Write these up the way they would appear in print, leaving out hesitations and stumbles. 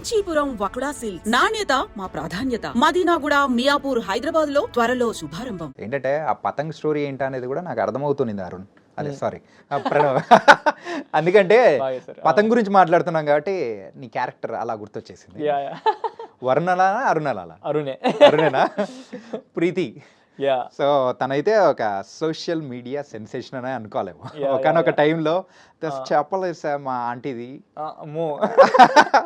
Kanchipuram వకుడా silks నాణ్యత మా ప్రాధాన్యత. మదీనాగూడ, మియాపూర్, హైదరాబాద్ లో త్వరలో శుభారంభం. ఏంటంటే ఆ పతంగ్ స్టోరీ ఏంటి అనేది కూడా నాకు అర్థమవుతుంది అరుణ్. అదే సారీ ప్రణవ్. అందుకంటే పతంగ్ గురించి మాట్లాడుతున్నాం కాబట్టి నీ క్యారెక్టర్ అలా గుర్తొచ్చేసింది. వర్ణలా అరుణలా? అరుణేనా? ప్రీతి. సో తనైతే ఒక సోషల్ మీడియా సెన్సేషన్ అనే అనుకోలేము. ఒకనొక టైంలో చెప్పలేదు మా ఆంటీది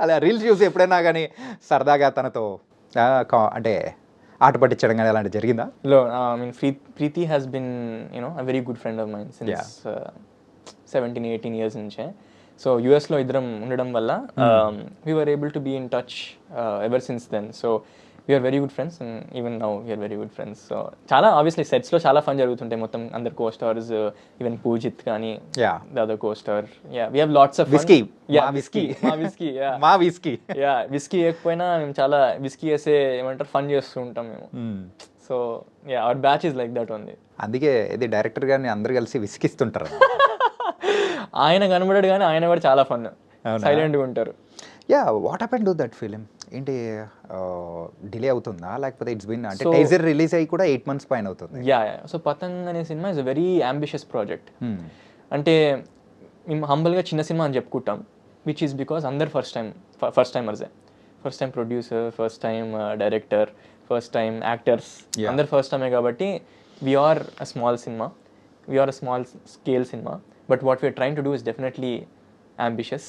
అలా రీల్స్ చూసి ఎప్పుడైనా కానీ సరదాగా తనతో అంటే ఆట పట్టించడం కానీ అలాంటి జరిగిందా? Preethi has been a very good friend of mine since 17-18 years నుంచే. సో యూఎస్లో ఇద్దరం ఉండడం వల్ల we were able to be in touch ever since then. So we are very good friends and even now we are very good friends. So చాలా obviously సెట్స్లో చాలా fun జరుగుతుంటాయి. మొత్తం అందరు కో స్టార్స్, ఈవెన్ పూజిత్ కానీ the other co-star. We have lots of fun. Whisky వేయకపోయినా మేము చాలా whisky వేసే ఏమంటారు ఫన్ చేస్తూ ఉంటాం మేము. So our batch is like that only. అందుకే ఇది డైరెక్టర్ గారిని అందరు కలిసి విసికిస్తుంటారు. ఆయన కనబడాడు కానీ ఆయన కూడా చాలా ఫన్, సైలెంట్గా ఉంటారు. What happened to that film? ఏంటి డిలే అవుతుందా లేకపోతే ఇట్స్ బిన్ అంటే టైజర్ రిలీజ్ అయ్యి కూడా 8 months పైన అవుతుంది? సో పతంగ్ అనే cinema is a very ambitious project. అంటే మేము హంబల్గా చిన్న సినిమా అని చెప్పుకుంటాం, విచ్ ఈస్ బికాస్ అందరు ఫస్ట్ టైమర్సే. First time producer, first time director, first time actors, అందరు ఫస్ట్ టైమే. కాబట్టి we are a small cinema, we are a small scale cinema, but what we are trying to do is definitely ambitious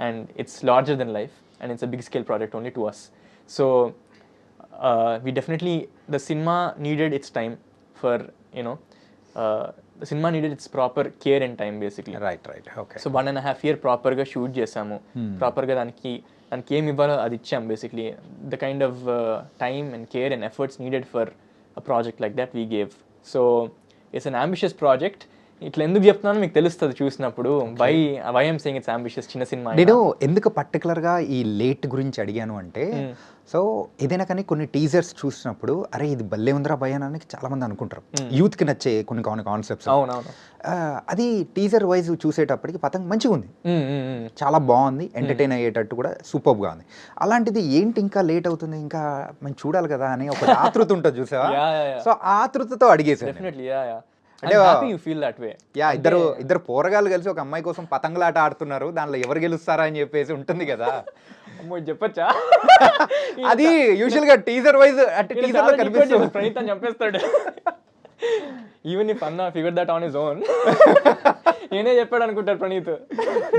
and it's larger than life and it's a big scale project only to us. So we definitely, the cinema needed its time for the cinema needed its proper care and time basically. Right, okay. So 1.5 year proper ga shoot చేసాము, proper గా దానికి ఏం ఇవ్వాలో అది ఇచ్చాం. Basically the kind of time and care and efforts needed for a project like that we gave. So it's an ambitious project. ఇట్లా ఎందుకు చెప్తున్నాను మీకు తెలుస్తుంది చూసినప్పుడు. Why I'm saying it's ambitious. చిన్న సినిమా. నేను ఎందుకు పర్టికులర్గా ఈ లేట్ గురించి అడిగాను అంటే, సో ఏదైనా కానీ కొన్ని టీజర్స్ చూసినప్పుడు అరే ఇది భలే ఉందిరా భయ అని చాలా మంది అనుకుంటారు. యూత్కి నచ్చే కొన్ని కాన్సెప్ట్స్. అవునవును. అది టీజర్ వైజ్ చూసేటప్పటికి పతంగ్ మంచిగా ఉంది, చాలా బాగుంది, ఎంటర్టైన్ అయ్యేటట్టు కూడా సూపర్గా ఉంది. అలాంటిది ఏంటి ఇంకా లేట్ అవుతుంది, ఇంకా మనం చూడాలి కదా అని ఒక ఆతృత ఉంటుంది చూసావా? సో ఆతృతతో అడిగేసాను. ఇద్దరు పోరగాళ్ళు కలిసి ఒక అమ్మాయి కోసం పతంగులాట ఆడుతున్నారు, దానిలో ఎవరు గెలుస్తారా అని చెప్పేసి ఉంటుంది కదా. చెప్పచ్చా? అది యూజువల్ గా టీజర్ వైజ్ అంటే టీజర్ లో కనిపిస్తుంది. ప్రణీత్ అని చెప్పేస్తాడు. ఈవెన్ ఇఫ్ అన్న figure that on his own. నేనే చెప్పాడు అనుకుంటారు ప్రణీత్.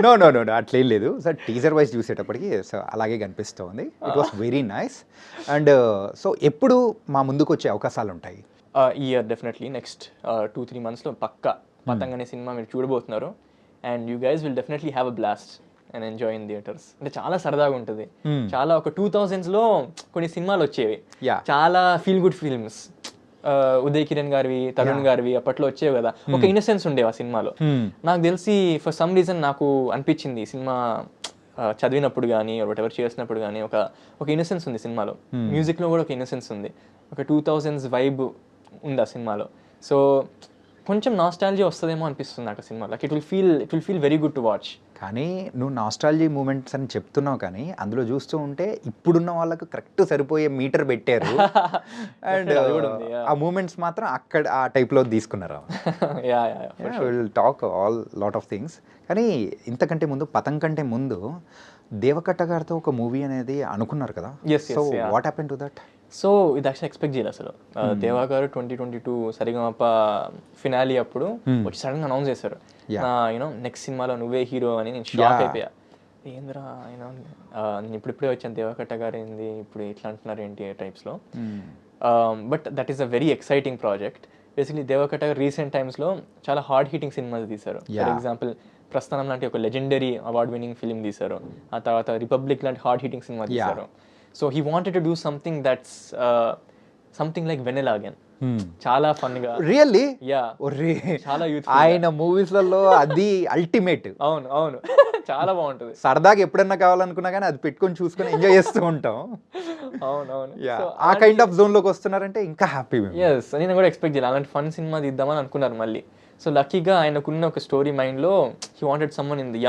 నో అట్లేం లేదు సార్. టీజర్ వైజ్ చూసేటప్పటికి సో అలాగే కనిపిస్తుంది. It was very nice. And so ఎప్పుడు మా ముందుకు వచ్చే అవకాశాలు ఉంటాయి? ఈ ఇయర్ డెఫినెట్లీ నెక్స్ట్ 2-3 monthsలో పక్కా పతంగ్ అనే సినిమా మీరు చూడబోతున్నారు. And you guys will definitely have a blast and enjoy in theatres. అంటే చాలా సరదాగా ఉంటుంది. చాలా ఒక 2000sలో కొన్ని సినిమాలు వచ్చేవి, చాలా feel good films. Uday Kiran గారివి, తరుణ్ గారివి అప్పట్లో వచ్చేవి కదా. ఒక ఇన్నసెన్స్ ఉండేవి ఆ సినిమాలో. నాకు తెలిసి ఫర్ సమ్ రీజన్ నాకు అనిపించింది ఈ సినిమా చదివినప్పుడు కానీ వాట్ ఎవర్ చేసినప్పుడు కానీ ఒక ఇన్నసెన్స్ ఉంది సినిమాలో. మ్యూజిక్లో కూడా ఒక ఇన్నసెన్స్ ఉంది, ఒక 2000s వైబ్ ఉంది ఆ సినిమాలో. సో కొంచెం నాస్టాలజీ వస్తుందేమో అనిపిస్తుంది నాకు cinema. Like it will feel very good to watch. కానీ నువ్వు నాస్టాలజీ మూమెంట్స్ అని చెప్తున్నావు, కానీ అందులో చూస్తూ ఉంటే ఇప్పుడున్న వాళ్ళకు కరెక్ట్ సరిపోయే మీటర్ పెట్టారు. అండ్ ఆ మూమెంట్స్ మాత్రం అక్కడ ఆ టైప్లో తీసుకున్నారు. Will talk all lot of things. కానీ ఇంతకంటే ముందు పతంగ్ కంటే ముందు దేవకట్ట గారితో ఒక మూవీ అనేది అనుకున్నారు కదా. So what happen to that? So ఇది యాక్చువల్ ఎక్స్పెక్ట్ చేయాలి అసలు. దేవా గారు 2022 సరిగమప ఫినాలి అప్పుడు వచ్చి సడన్ గా అనౌన్స్ చేశారు, నెక్స్ట్ సినిమాలో నువ్వే హీరో అని. నేను షాక్ అయిపోయా. ఏంద్రా నేను ఇప్పుడిప్పుడే వచ్చాను, దేవకట్ట గారు ఏంది ఇప్పుడు ఇట్లా అంటున్నారు ఏంటి టైప్స్లో. But that is a very exciting project. Basically Deva Katta గారు రీసెంట్ టైమ్స్లో చాలా హార్డ్ హిట్టింగ్ సినిమాలు తీశారు. ఫర్ ఎగ్జాంపుల్ ప్రస్థానం లాంటి ఒక లెజెండరీ అవార్డ్ విన్నింగ్ ఫిల్మ్ తీశారు. ఆ తర్వాత రిపబ్లిక్ లాంటి హార్డ్ హిట్టింగ్ సినిమా తీశారు. So he wanted to do something that's something like Vennela again. చాలా ఫన్ గా. రియల్లీ? చాలా యూత్ ఆయన మూవీస్లలో అది అల్టిమేట్. అవును చాలా బాగుంటుంది. సరదాగా ఎప్పుడన్నా కావాలనుకున్నా కానీ అది పెట్టుకొని చూసుకొని ఎంజాయ్ చేస్తూ ఉంటాం. అవునవును. ఆ కైండ్ ఆఫ్ జోన్ లోకి వస్తున్నారంటే ఇంకా హ్యాపీ. ఎస్, నేను కూడా ఎక్స్పెక్ట్ చేయాలి అలాంటి ఫన్ సినిమా తీద్దామని అనుకున్నారు మళ్ళీ. సో లక్కీగా ఆయనకున్న ఒక స్టోరీ మైండ్లో he wanted someone in the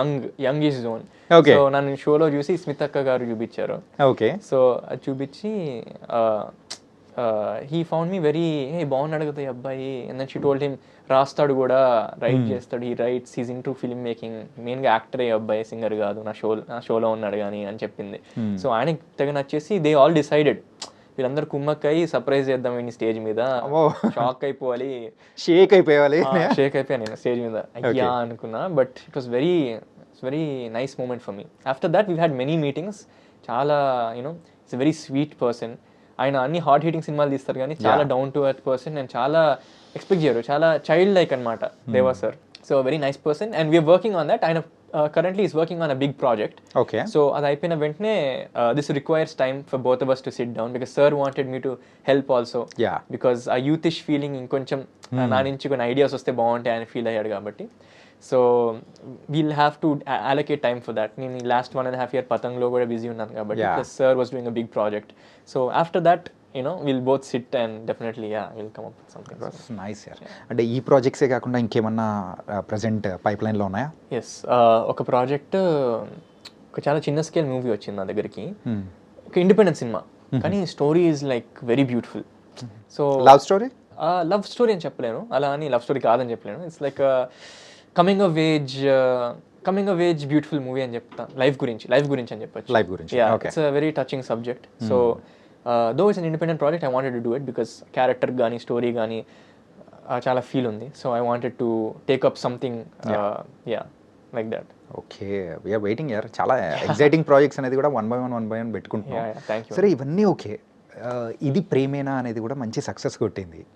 youngish zone. Okay. So నన్ను షోలో చూసి స్మితక్క గారు చూపించారు. ఓకే. సో అది చూపించి హీ ఫౌండ్ మీ వెరీ బాగున్నాడు కదా ఈ అబ్బాయి. And then she told him రాస్తాడు కూడా, రైట్ చేస్తాడు, he writes, he's into film making, మెయిన్గా యాక్టర్ అయ్యే అబ్బాయి, సింగర్ కాదు, నా షోలో ఉన్నాడు కానీ అని చెప్పింది. సో ఆయనకి తెగ నచ్చేసి దే ఆల్ డిసైడెడ్ వీళ్ళందరూ కుమ్మక్కయి సర్ప్రైజ్ చేద్దాం ఈ స్టేజ్ మీద, షాక్ అయిపోవాలి, షేక్ అయిపోవాలి. షేక్ అయిపోయాను నేను స్టేజ్ మీద, అయ్యా అనుకున్నా. But it was very nice moment for me. After that we had many meetings. చాలా ఇట్స్ వెరీ స్వీట్ పర్సన్. ఆయన అన్ని హార్డ్ హీటింగ్ సినిమాలు తీస్తారు కానీ చాలా డౌన్ టు ఎర్త్ పర్సన్. నేను చాలా ఎక్స్పెక్ట్ చేయరు, చాలా చైల్డ్ లైక్ అనమాట Deva sir. So very nice person and we are working on that. ఆయన currently is working on a big project. Okay. So అది అయిపోయిన వెంటనే this requires time for both of us to sit down because sir wanted me to help also. Yeah. Because a youthish feeling ఇంకొంచెం నా నుంచి కొన్ని ideas వస్తే బాగుంటాయి అని ఫీల్ అయ్యాడు కాబట్టి. So we'll have to allocate time for that. నేను లాస్ట్ 1.5 year పతంగ్లో కూడా బిజీ ఉన్నాను కాబట్టి plus sir was doing a big project. So after that we'll both sit and definitely we'll come up with something. That's nice yaar. అంటే ఈ ప్రాజెక్ట్సే కాకుండా ఇంకేమన్నా present pipe లైన్లో ఉన్నాయా? ఎస్, ఒక ప్రాజెక్ట్, ఒక చాలా చిన్న స్కేల్ మూవీ వచ్చింది నా దగ్గరికి. ఒక ఇండిపెండెంట్ సినిమా కానీ story is like very beautiful. So love story అని చెప్పలేను, అలా అని లవ్ స్టోరీ కాదని చెప్పలేను. It's like coming of age beautiful movie అని చెప్తాను. లైఫ్ గురించి అని చెప్పొచ్చు. లైఫ్ గురించి. It's a very touching subject. So though it's an independent project, I wanted to do it because character కానీ స్టోరీ కానీ చాలా ఫీల్ ఉంది. So I wanted to take up something like that. Okay, we are waiting యార్. చాలా exciting projects అనేది కూడా one by one పెట్టుకుంటున్నాం. Thank you. సరే, ఇవన్నీ ఓకే. ఇది ప్రేమేనా అనేది కూడా మంచి సక్సెస్ కొట్టింది.